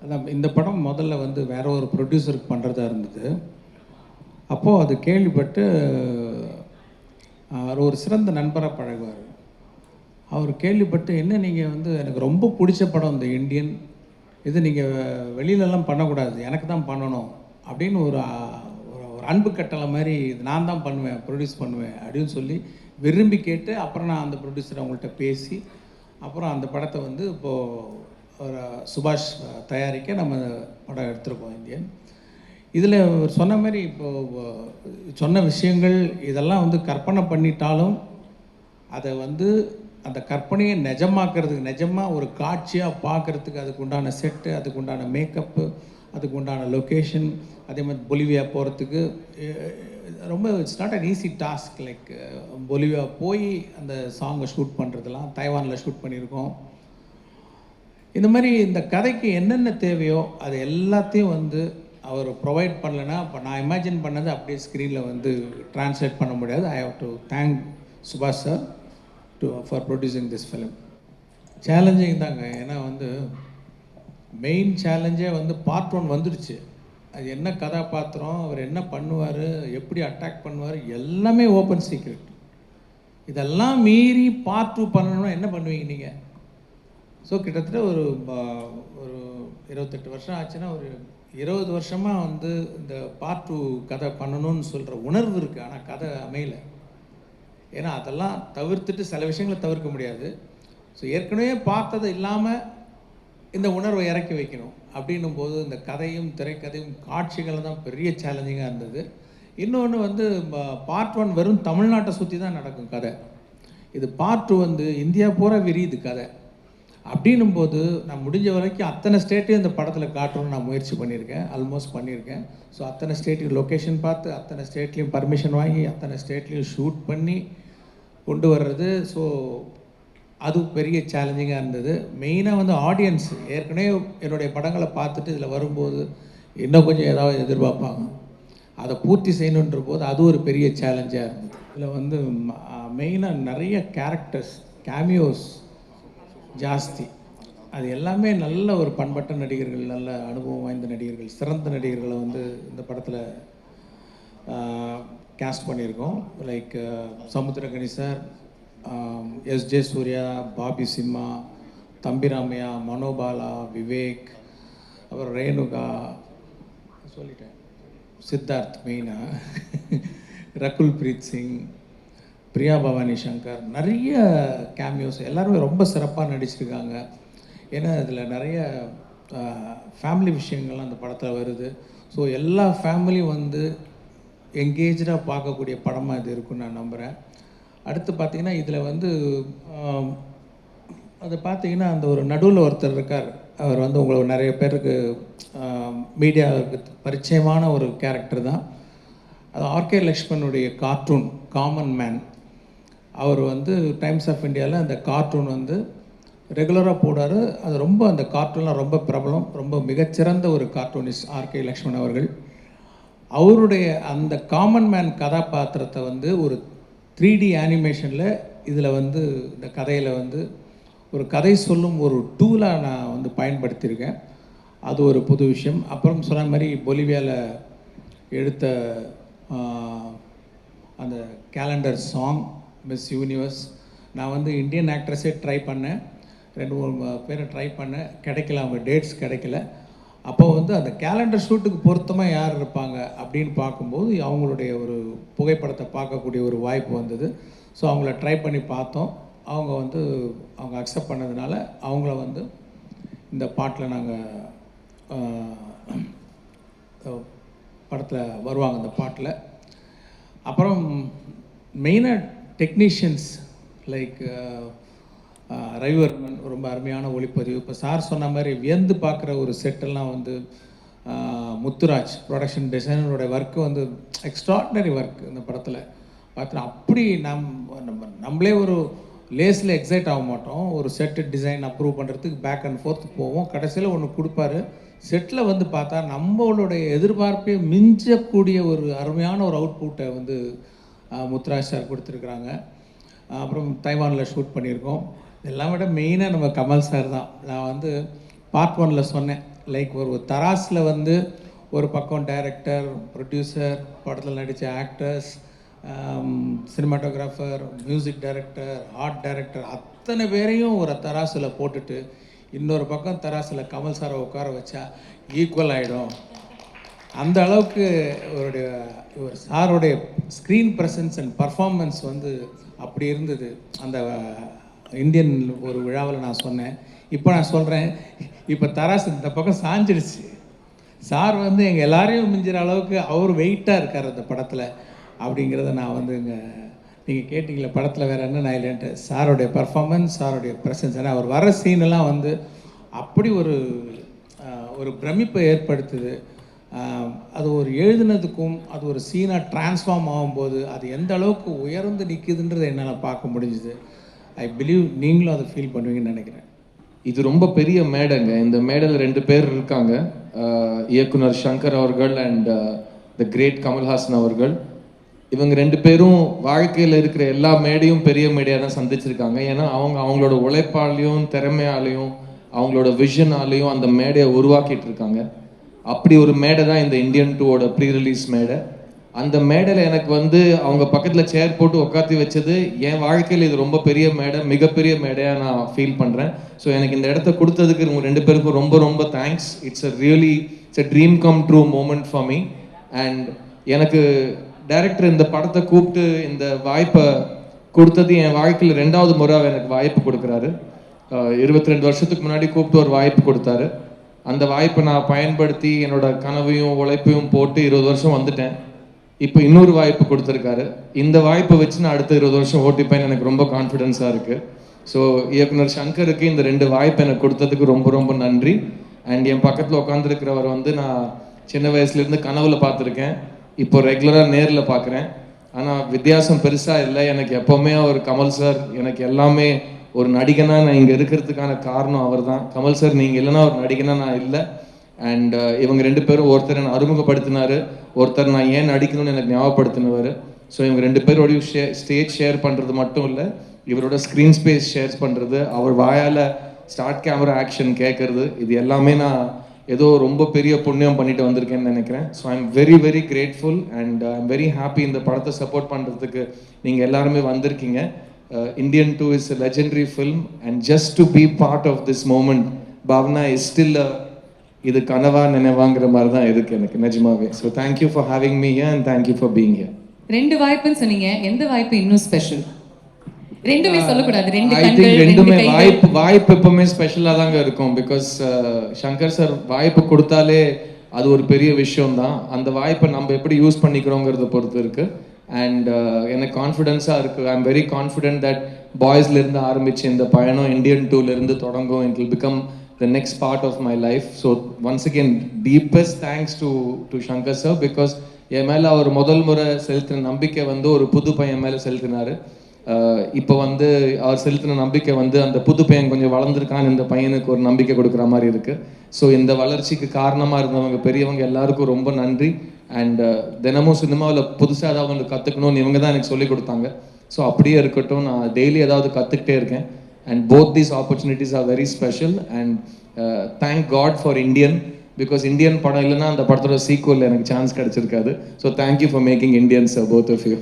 அதான் இந்த படம் முதல்ல வந்து வேற ஒரு ப்ரொடியூசருக்கு பண்ணுறதா இருந்தது. அப்போது அது கேள்விப்பட்டு அவர் ஒரு சிறந்த நண்பராக பழகுவார். அவர் கேள்விப்பட்டு, என்ன நீங்கள் வந்து எனக்கு ரொம்ப பிடிச்ச படம் இந்த இந்தியன், இது நீங்கள் வெளியிலலாம் பண்ணக்கூடாது, எனக்கு தான் பண்ணணும் அப்படின்னு ஒரு ஒரு ஒரு அன்பு கட்டளை மாதிரி, இது நான் தான் பண்ணுவேன், ப்ரொடியூஸ் பண்ணுவேன் அப்படின்னு சொல்லி விரும்பி கேட்டு, அப்புறம் நான் அந்த ப்ரொடியூசர் அவங்கள்ட்ட பேசி, அப்புறம் அந்த படத்தை வந்து இப்போது ஒரு சுபாஷ் தயாரிக்க நம்ம படம் எடுத்திருக்கோம் இந்தியன். இதில் சொன்ன மாதிரி இப்போது சொன்ன விஷயங்கள் இதெல்லாம் வந்து கற்பனை பண்ணிட்டாலும் அதை வந்து அந்த கற்பனையை நிஜமாக்குறதுக்கு, நிஜமாக ஒரு காட்சியாக பார்க்குறதுக்கு அதுக்கு உண்டான செட்டு, அதுக்கு உண்டான மேக்கப்பு, அதுக்கு உண்டான லொக்கேஷன், அதே மாதிரி பொலிவியா போகிறதுக்கு ரொம்ப it's not an easy task. Like Bolivia போய் அந்த சாங்கை ஷூட் பண்ணுறதுலாம் தைவானில் ஷூட் பண்ணியிருக்கோம். இந்த மாதிரி இந்த கதைக்கு என்னென்ன தேவையோ அது எல்லாத்தையும் வந்து அவர் ப்ரொவைட் பண்ணலைன்னா, இப்போ நான் இமேஜின் பண்ணது அப்படியே ஸ்க்ரீனில் வந்து ட்ரான்ஸ்லேட் பண்ண முடியாது. ஐ ஹவ் டு தேங்க் சுபாஷ் sir for producing this film. Challenging தாங்க. ஏன்னா வந்து மெயின் சேலஞ்சே வந்து பார்ட் 1 வந்துடுச்சு. அது என்ன கதாபாத்திரம், அவர் என்ன பண்ணுவார், எப்படி அட்டாக் பண்ணுவார், எல்லாமே ஓப்பன் சீக்ரெட். இதெல்லாம் மீறி பார்ட் 2 பண்ணணும்னா என்ன பண்ணுவீங்க நீங்கள்? ஸோ கிட்டத்தட்ட ஒரு 28 வருஷம் ஆச்சுன்னா, ஒரு 20 வருஷமாக வந்து இந்த பார்ட் 2 கதை பண்ணணும்னு சொல்கிற உணர்வு இருக்குது. ஆனால் கதை அமையலை. ஏன்னா அதெல்லாம் தவிர்த்துட்டு சில விஷயங்களை தவிர்க்க முடியாது. ஸோ ஏற்கனவே பார்த்தது இல்லாமல் இந்த உணர்வை இறக்கி வைக்கணும் அப்படின்னும் போது இந்த கதையும் திரைக்கதையும் காட்சிகள் தான் பெரிய சேலஞ்சிங்காக இருந்தது. இன்னொன்று வந்து பார்ட் 1 வெறும் தமிழ்நாட்டை சுற்றி தான் நடக்கும் கதை. இது பார்ட் 2 வந்து இந்தியா பூரா விரியுது கதை. அப்படின்னும் போது நான் முடிஞ்ச வரைக்கும் அத்தனை ஸ்டேட்டையும் இந்த படத்தில் காட்டணும்னு நான் முயற்சி பண்ணியிருக்கேன், ஆல்மோஸ்ட் பண்ணியிருக்கேன். ஸோ அத்தனை ஸ்டேட்டுக்கு லொக்கேஷன் பார்த்து, அத்தனை ஸ்டேட்லேயும் பர்மிஷன் வாங்கி, அத்தனை ஸ்டேட்லேயும் ஷூட் பண்ணி கொண்டு வர்றது. ஸோ அது பெரிய சேலஞ்சிங்காக இருந்தது. மெயினாக வந்து ஆடியன்ஸ் ஏற்கனவே என்னுடைய படங்களை பார்த்துட்டு இதில் வரும்போது இன்னும் கொஞ்சம் ஏதாவது எதிர்பார்ப்பாங்க, அதை பூர்த்தி செய்யணுன்ற போது அது ஒரு பெரிய சேலஞ்சாக இருந்தது. இதில் வந்து மெயினாக நிறைய கேரக்டர்ஸ், கேமியோஸ் ஜாஸ்தி. அது எல்லாமே நல்ல ஒரு பண்பட்ட நடிகர்கள், நல்ல அனுபவம் வாய்ந்த நடிகர்கள், சிறந்த நடிகர்களை வந்து இந்த படத்தில் கேஸ்ட் பண்ணியிருக்கோம். Like Samuthirakani sir, S J. சூர்யா, பாபி சிம்மா, தம்பிராமையா, மனோபாலா, விவேக், அப்புறம் ரேணுகா, சொல்லிட்டேன், சித்தார்த் மெயினாக, ரகுல் பிரீத் சிங், பிரியா பவானி சங்கர், நிறைய கேமியோஸ், எல்லாருமே ரொம்ப சிறப்பாக நடிச்சிருக்காங்க. ஏன்னா இதில் நிறைய ஃபேமிலி விஷயங்கள்லாம் அந்த படத்தில் வருது. ஸோ எல்லா ஃபேமிலியும் வந்து எங்கேஜாக பார்க்கக்கூடிய படமாக இது இருக்குன்னு நான் நம்புகிறேன். அடுத்து பார்த்திங்கன்னா இதில் வந்து அது பார்த்திங்கன்னா அந்த ஒரு நடுவில் ஒருத்தர் இருக்கார். அவர் வந்து உங்களுக்கு நிறைய பேருக்கு மீடியாவுக்கு பரிச்சயமான ஒரு கேரக்டர் தான். அது ஆர்கே லக்ஷ்மணுடைய கார்ட்டூன் காமன் மேன். அவர் வந்து டைம்ஸ் ஆஃப் இந்தியாவில் அந்த கார்ட்டூன் வந்து ரெகுலராக போடார். அது ரொம்ப, அந்த கார்ட்டூன்லாம் ரொம்ப பிரபலம், ரொம்ப மிகச்சிறந்த ஒரு கார்ட்டூனிஸ்ட் ஆர்கே லக்ஷ்மண் அவர்கள். அவருடைய அந்த காமன் மேன் கதாபாத்திரத்தை வந்து ஒரு 3D அனிமேஷனில் இதில் வந்து இந்த கதையில் வந்து ஒரு கதை சொல்லும் ஒரு டூலாக நான் வந்து பயன்படுத்தியிருக்கேன். அது ஒரு புது விஷயம். அப்புறம் சொன்ன மாதிரி பொலிவியாவில் எடுத்த அந்த கேலண்டர் சாங் மிஸ் யூனிவர்ஸ், நான் வந்து இந்தியன் ஆக்ட்ரஸே ட்ரை பண்ணேன், 2-3 பேரை ட்ரை பண்ணேன், கிடைக்கல, அவங்க டேட்ஸ் கிடைக்கல. அப்போ வந்து அந்த கேலண்டர் ஷூட்டுக்கு பொருத்தமாக யார் இருப்பாங்க அப்படின்னு பார்க்கும்போது அவங்களுடைய ஒரு புகைப்படத்தை பார்க்கக்கூடிய ஒரு வாய்ப்பு வந்தது. ஸோ அவங்கள ட்ரை பண்ணி பார்த்தோம். அவங்க அக்செப்ட் பண்ணதுனால அவங்கள வந்து இந்த பாட்டில் நாங்கள் படத்தில் வருவாங்க இந்த பாட்டில். அப்புறம் மெயினாக டெக்னீஷியன்ஸ் லைக் ரவிவர்மன், ரொம்ப அருமையான ஒளிப்பதிவு. இப்போ சார் சொன்ன மாதிரி வியந்து பார்க்குற ஒரு செட்டெல்லாம் வந்து முத்துராஜ் ப்ரொடக்ஷன் டிசைனரோட ஒர்க்கு வந்து எக்ஸ்ட்ராடினரி ஒர்க் இந்த படத்தில் பார்த்தோன்னா. அப்படி நம்மளே ஒரு லேஸில் எக்ஸைட் ஆக மாட்டோம். ஒரு செட்டு டிசைன் அப்ரூவ் பண்ணுறதுக்கு பேக் அண்ட் ஃபோர்த் போவோம். கடைசியில் ஒன்று கொடுப்பாரு. செட்டில் வந்து பார்த்தா நம்மளுடைய எதிர்பார்ப்பே மிஞ்சக்கூடிய ஒரு அருமையான ஒரு அவுட்புட்டை வந்து முத்துராஜ் சார் கொடுத்துருக்குறாங்க. அப்புறம் தைவானில் ஷூட் பண்ணியிருக்கோம். இதெல்லாம் விட மெயினாக நம்ம கமல் சார் தான். நான் வந்து பார்ட் 1ல் சொன்னேன், லைக் ஒரு தராஸில் வந்து ஒரு பக்கம் டைரக்டர், ப்ரொடியூசர், படத்தில் நடித்த actors, cinematographer, music director, art director, அத்தனை பேரையும் ஒரு தராசில் போட்டுட்டு இன்னொரு பக்கம் தராசில் கமல் சாரை உட்கார வச்சா ஈக்குவல் ஆகிடும். அந்த அளவுக்கு இவருடைய சாருடைய ஸ்க்ரீன் ப்ரெசன்ஸ் அண்ட் பர்ஃபார்மன்ஸ் வந்து அப்படி இருந்தது. அந்த இந்தியன் ஒரு விழாவில் நான் சொன்னேன். இப்போ நான் சொல்கிறேன், இப்போ தராசு இந்த பக்கம் சாஞ்சிடுச்சு. சார் வந்து எங்கள் எல்லாரையும் மிஞ்சிற அளவுக்கு அவர் வெயிட்டாக இருக்கார் அந்த படத்தில் அப்படிங்கிறத நான் வந்து இங்கே நீங்கள் கேட்டிங்களே படத்தில் வேறு என்ன நான் இல்லைன்ட்டு, சாரோடைய பர்ஃபார்மன்ஸ், சாரோடைய ப்ரெசன்ஸ், ஏன்னா அவர் வர சீனெல்லாம் வந்து அப்படி ஒரு பிரமிப்பை ஏற்படுத்துது. அது ஒரு எழுதுனதுக்கும் அது ஒரு சீனாக ட்ரான்ஸ்ஃபார்ம் ஆகும்போது அது எந்த அளவுக்கு உயர்ந்து நிற்குதுன்றதை என்னால் பார்க்க முடிஞ்சுது. ஐ பிலீவ் நீங்களும் அதை ஃபீல் பண்ணுவீங்கன்னு நினைக்கிறேன். இது ரொம்ப பெரிய மேடைங்க. இந்த மேடையில் 2 பேர் இருக்காங்க, இயக்குனர் சங்கர் அவர்கள் அண்ட் த கிரேட் கமல்ஹாசன் அவர்கள். இவங்க 2 பேரும் வாழ்க்கையில் இருக்கிற எல்லா மேடையும் பெரிய மேடையாக தான் சந்திச்சிருக்காங்க. ஏன்னா அவங்களோட உழைப்பாலையும் திறமையாலையும் அவங்களோட விஷனாலையும் அந்த மேடையை உருவாக்கிட்டு இருக்காங்க. அப்படி ஒரு மேடை தான் இந்த இந்தியன் 2ஓட ப்ரீ ரிலீஸ் மேடை. அந்த மேடையில் எனக்கு வந்து அவங்க பக்கத்தில் சேர் போட்டு உட்காத்தி வச்சது என் வாழ்க்கையில் இது ரொம்ப பெரிய மேடை, மிகப்பெரிய மேடையாக நான் ஃபீல் பண்ணுறேன். ஸோ எனக்கு இந்த இடத்த கொடுத்ததுக்கு உங்கள் 2 பேருக்கும் ரொம்ப ரொம்ப thanks. It's a dream come true moment for me. And எனக்கு டைரக்டர் இந்த படத்தை கூப்பிட்டு இந்த வாய்ப்பை கொடுத்தது என் வாழ்க்கையில் 2வது முறை எனக்கு வாய்ப்பு கொடுக்குறாரு. 22 வருஷத்துக்கு முன்னாடி கூப்பிட்டு ஒரு வாய்ப்பு கொடுத்தாரு. அந்த வாய்ப்பை நான் பயன்படுத்தி என்னோட கனவையும் உழைப்பையும் போட்டு 20 வருஷம் வந்துட்டேன். இப்போ இன்னொரு வாய்ப்பு கொடுத்துருக்காரு. இந்த வாய்ப்பை வச்சு நான் அடுத்த 20 வருஷம் ஓட்டிப்பேன்னு எனக்கு ரொம்ப கான்ஃபிடென்ஸாக இருக்குது. ஸோ இயக்குனர் சங்கருக்கு இந்த 2 வாய்ப்பு எனக்கு கொடுத்ததுக்கு ரொம்ப ரொம்ப நன்றி. அண்ட் என் பக்கத்தில் உட்காந்துருக்கிறவர் வந்து நான் சின்ன வயசுலேருந்து கனவுல பார்த்துருக்கேன், இப்போ ரெகுலராக நேரில் பார்க்குறேன். ஆனால் வித்தியாசம் பெருசாக இல்லை. எனக்கு எப்போவுமே அவர் கமல் சார், எனக்கு எல்லாமே ஒரு நடிகனாக நான் இங்கே இருக்கிறதுக்கான காரணம் அவர் தான். கமல் சார் நீங்கள் இல்லைன்னா ஒரு நடிகனாக நான் இல்லை. அண்ட் இவங்க 2 பேரும் ஒருத்தர் என்னை அறிமுகப்படுத்தினார், ஒருத்தர் நான் ஏன் நடிக்கணும்னு எனக்கு ஞாபகப்படுத்தினவர். ஸோ இவங்க 2 பேரோடையும் ஸ்டேஜ் ஷேர் பண்ணுறது மட்டும் இல்லை, இவரோட ஸ்க்ரீன் ஸ்பேஸ் ஷேர் பண்ணுறது, அவர் வாயால் ஸ்டார்ட் கேமரா ஆக்ஷன் கேட்குறது, இது எல்லாமே நான் ஏதோ ரொம்ப பெரிய புண்ணியம் பண்ணிட்டு வந்திருக்கேன்னு நினைக்கிறேன். So I am very very grateful and I am very happy இந்த படத்தை சப்போர்ட் பண்ணுறதுக்கு நீங்கள் எல்லாருமே வந்திருக்கீங்க. Indian 2 is a legendary film and just to be part of this moment, Bhavna is still இது கனவா நினைவாங்கிற மாதிரி தான் இருக்கு எனக்கு நிஜமாவே. So thank you for having me here and thank you for being here. 2 வாய்ப்புன்னு சொன்னீங்க, எந்த வாய்ப்பு இன்னும் ஸ்பெஷல்? ரெண்டுமே சொல்லக்கூடாது, 2 ஐ திங்க் ரெண்டுமே வாய்ப்பு எப்பவுமே ஸ்பெஷலாக தாங்க இருக்கும். பிகாஸ் சங்கர் சார் வாய்ப்பு கொடுத்தாலே அது ஒரு பெரிய விஷயம் தான். அந்த வாய்ப்பை நம்ம எப்படி யூஸ் பண்ணிக்கிறோங்கிறத பொறுத்து இருக்கு. அண்ட் எனக்கு கான்ஃபிடென்ஸாக இருக்குது. I am very confident that பாய்ஸ்லேருந்து ஆரம்பிச்சு இந்த பயணம் இந்தியன் 2லேருந்து தொடங்கும். It will become the next part of my life. So once again, deepest thanks to Shankar sir, because என் மேலே அவர் முதல் முறை செலுத்தின நம்பிக்கை வந்து ஒரு புது பையன் மேலே செலுத்தினார். இப்போ வந்து அவர் செலுத்தின நம்பிக்கை வந்து அந்த புது பையன் கொஞ்சம் வளர்ந்துருக்கான்னு இந்த பையனுக்கு ஒரு நம்பிக்கை கொடுக்குற மாதிரி இருக்குது. ஸோ இந்த வளர்ச்சிக்கு காரணமாக இருந்தவங்க பெரியவங்க எல்லாருக்கும் ரொம்ப நன்றி. அண்ட் தினமும் சினிமாவில் புதுசாக ஏதாவது ஒன்று கற்றுக்கணும்னு இவங்க தான் எனக்கு சொல்லிக் கொடுத்தாங்க. ஸோ அப்படியே இருக்கட்டும், நான் டெய்லி ஏதாவது கற்றுக்கிட்டே இருக்கேன். And both these opportunities are very special and thank God for Indian, because Indian படம் இல்லைன்னா அந்த படத்தோட சீக்குவல் எனக்கு chance கிடைச்சிருக்காது. So thank you for making Indians, both of you.